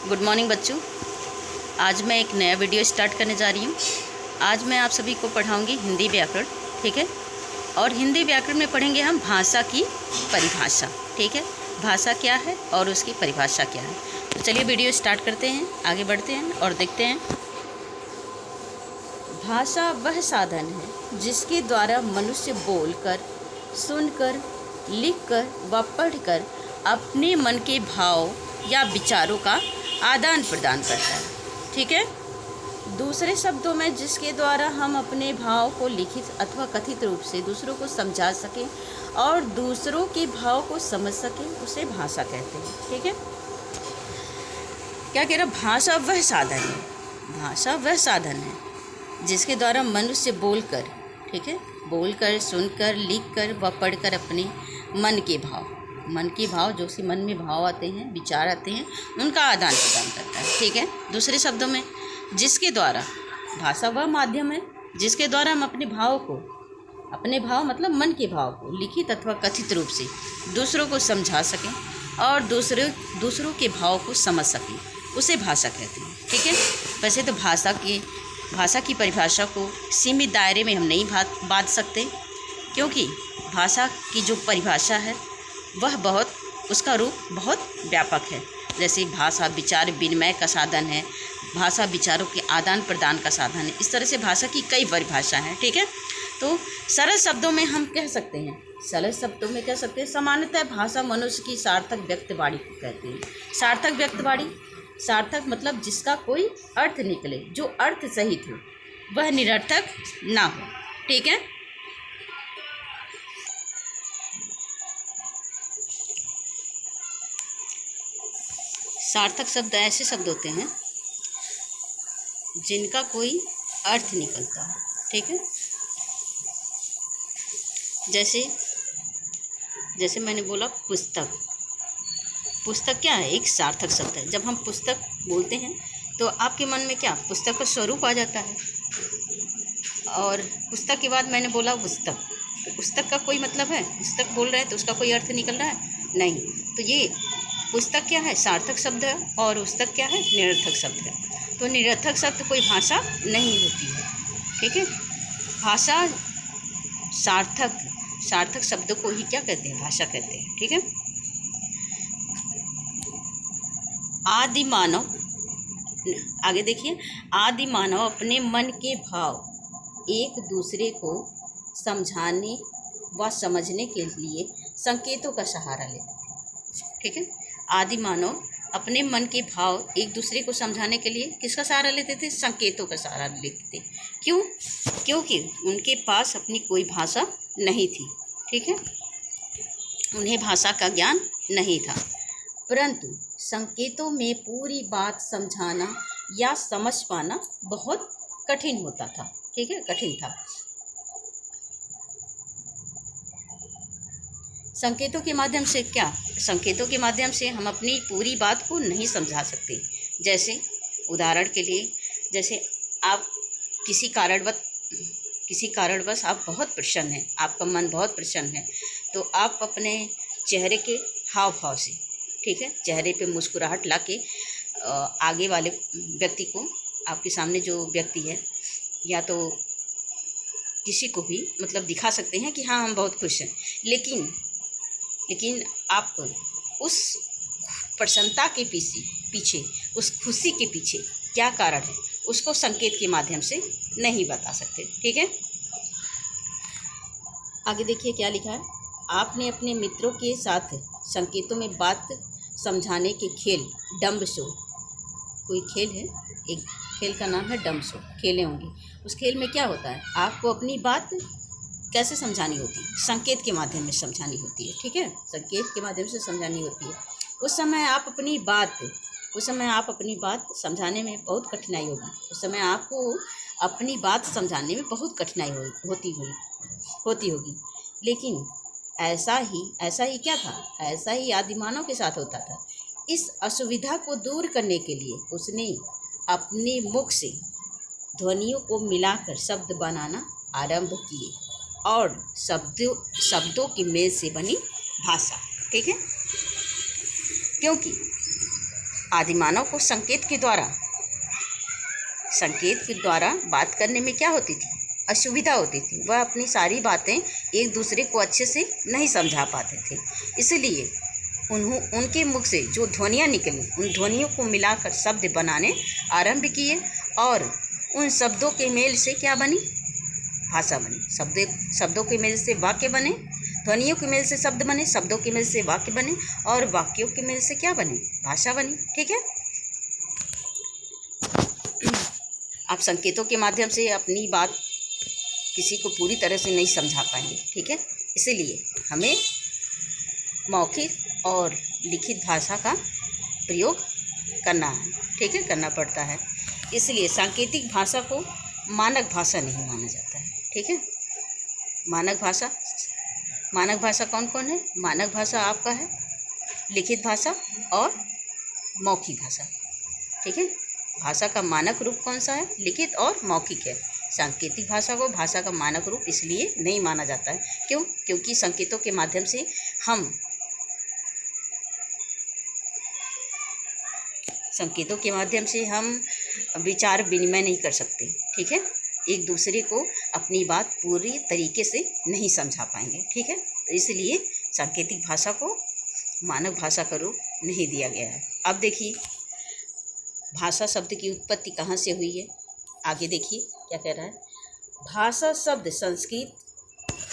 Good morning बच्चों। आज मैं एक नया वीडियो स्टार्ट करने जा रही हूँ। आज मैं आप सभी को पढ़ाऊँगी हिंदी व्याकरण, ठीक है। और हिंदी व्याकरण में पढ़ेंगे हम भाषा की परिभाषा, ठीक है। भाषा क्या है और उसकी परिभाषा क्या है। तो चलिए वीडियो स्टार्ट करते हैं, आगे बढ़ते हैं और देखते हैं। भाषा वह साधन है जिसके द्वारा मनुष्य बोलकर, सुनकर, लिखकर व पढ़कर अपने मन के भाव या विचारों का आदान प्रदान करता है, ठीक है। दूसरे शब्दों में जिसके द्वारा हम अपने भाव को लिखित अथवा कथित रूप से दूसरों को समझा सकें और दूसरों के भाव को समझ सकें, उसे भाषा कहते हैं, ठीक है। क्या कह रहा, भाषा वह साधन है, भाषा वह साधन है जिसके द्वारा मनुष्य बोलकर, ठीक है, बोलकर, सुनकर, लिखकर व पढ़कर अपने मन के भाव जो कि मन में भाव आते हैं, विचार आते हैं, उनका आदान प्रदान करता है, ठीक है। दूसरे शब्दों में जिसके द्वारा, भाषा वह माध्यम है जिसके द्वारा हम अपने भाव मतलब मन के भाव को लिखित अथवा कथित रूप से दूसरों को समझा सकें और दूसरों के भाव को समझ सकें, उसे भाषा कहते हैं, ठीक है। वैसे तो भाषा की परिभाषा को सीमित दायरे में हम नहीं बांध सकते, क्योंकि भाषा की जो परिभाषा है वह उसका रूप बहुत व्यापक है। जैसे भाषा विचार विनिमय का साधन है, भाषा विचारों के आदान प्रदान का साधन है। इस तरह से भाषा की कई परिभाषा हैं, ठीक है। तो सरल शब्दों में हम कह सकते हैं, सामान्यतः भाषा मनुष्य की सार्थक व्यक्तवाणी को कहते हैं। सार्थक व्यक्तवाणी, सार्थक मतलब जिसका कोई अर्थ निकले, जो अर्थ सहित हो, वह निरर्थक ना हो, ठीक है। सार्थक शब्द ऐसे शब्द होते हैं जिनका कोई अर्थ निकलता है, ठीक है। जैसे मैंने बोला पुस्तक क्या है, एक सार्थक शब्द है। जब हम पुस्तक बोलते हैं तो आपके मन में क्या, पुस्तक का स्वरूप आ जाता है। और पुस्तक के बाद मैंने बोला पुस्तक, तो पुस्तक का कोई मतलब है, पुस्तक बोल रहे हैं तो उसका कोई अर्थ निकल रहा है नहीं। तो ये पुस्तक क्या है, सार्थक शब्द है, और पुस्तक क्या है, निरर्थक शब्द है। तो निरर्थक शब्द कोई भाषा नहीं होती है, ठीक है। भाषा सार्थक शब्द को ही क्या कहते हैं, भाषा कहते हैं, ठीक है। आदि मानव, आगे देखिए, आदि मानव अपने मन के भाव एक दूसरे को समझाने व समझने के लिए संकेतों का सहारा लेते थे, ठीक है। आदि मानव अपने मन के भाव एक दूसरे को समझाने के लिए किसका सहारा लेते थे, संकेतों का सहारा लेते थे। क्यों? क्योंकि उनके पास अपनी कोई भाषा नहीं थी, ठीक है, उन्हें भाषा का ज्ञान नहीं था, परंतु संकेतों में पूरी बात समझाना या समझ पाना बहुत कठिन होता था, ठीक है, कठिन था। संकेतों के माध्यम से क्या, संकेतों के माध्यम से हम अपनी पूरी बात को नहीं समझा सकते। जैसे उदाहरण के लिए, जैसे आप किसी कारणवश आप बहुत प्रसन्न हैं, आपका मन बहुत प्रसन्न है, तो आप अपने चेहरे के हाव भाव से, ठीक है, चेहरे पे मुस्कुराहट लाके आगे वाले व्यक्ति को, आपके सामने जो व्यक्ति है या तो किसी को भी मतलब दिखा सकते हैं कि हाँ हम बहुत खुश हैं। लेकिन आप उस प्रसन्नता के पीछे, उस खुशी के पीछे क्या कारण है, उसको संकेत के माध्यम से नहीं बता सकते, ठीक है। आगे देखिए क्या लिखा है। आपने अपने मित्रों के साथ संकेतों में बात समझाने के खेल, डम्ब शो, कोई खेल है, एक खेल का नाम है डम्ब शो, खेले होंगे। उस खेल में क्या होता है, आपको अपनी बात कैसे समझानी होती है, संकेत के माध्यम में समझानी होती है, ठीक है, संकेत के माध्यम से समझानी होती है। उस समय आप अपनी बात समझाने में बहुत कठिनाई होगी, उस समय आपको अपनी बात समझाने में बहुत कठिनाई होती होगी। लेकिन ऐसा ही क्या था, ऐसा ही आदिमानव के साथ होता था। इस असुविधा को दूर करने के लिए उसने अपने मुख से ध्वनियों को मिलाकर शब्द बनाना आरंभ किए और शब्दों की मेल से बनी भाषा, ठीक है। क्योंकि आदिमानव को संकेत के द्वारा बात करने में क्या होती थी, असुविधा होती थी। वह अपनी सारी बातें एक दूसरे को अच्छे से नहीं समझा पाते थे। इसलिए उनके मुख से जो ध्वनियाँ निकली, उन ध्वनियों को मिलाकर शब्द बनाने आरंभ किए और उन शब्दों के मेल से क्या बनी, भाषा बनी। शब्दों के मेल से वाक्य बने, ध्वनियों के मेल से शब्द बने, शब्दों के मेल से वाक्य बने और वाक्यों के मेल से क्या बनी, भाषा बनी। ठीक है। आप संकेतों के माध्यम से अपनी बात किसी को पूरी तरह से नहीं समझा पाएंगे। ठीक है। इसीलिए हमें मौखिक और लिखित भाषा का प्रयोग करना है। ठीक है, करना पड़ता है। इसलिए सांकेतिक भाषा को मानक भाषा नहीं माना जाता है। ठीक है। मानक भाषा कौन कौन है? मानक भाषा आपका है लिखित भाषा और मौखिक भाषा। ठीक है। भाषा का मानक रूप कौन सा है? लिखित और मौखिक है। सांकेतिक भाषा को भाषा का मानक रूप इसलिए नहीं माना जाता है। क्यों? क्योंकि संकेतों के माध्यम से हम विचार विनिमय नहीं कर सकते। ठीक है। एक दूसरे को अपनी बात पूरी तरीके से नहीं समझा पाएंगे। ठीक है। तो इसलिए सांकेतिक भाषा को मानक भाषा का रूप नहीं दिया गया है। अब देखिए भाषा शब्द की उत्पत्ति कहाँ से हुई है। आगे देखिए क्या कह रहा है। भाषा शब्द संस्कृत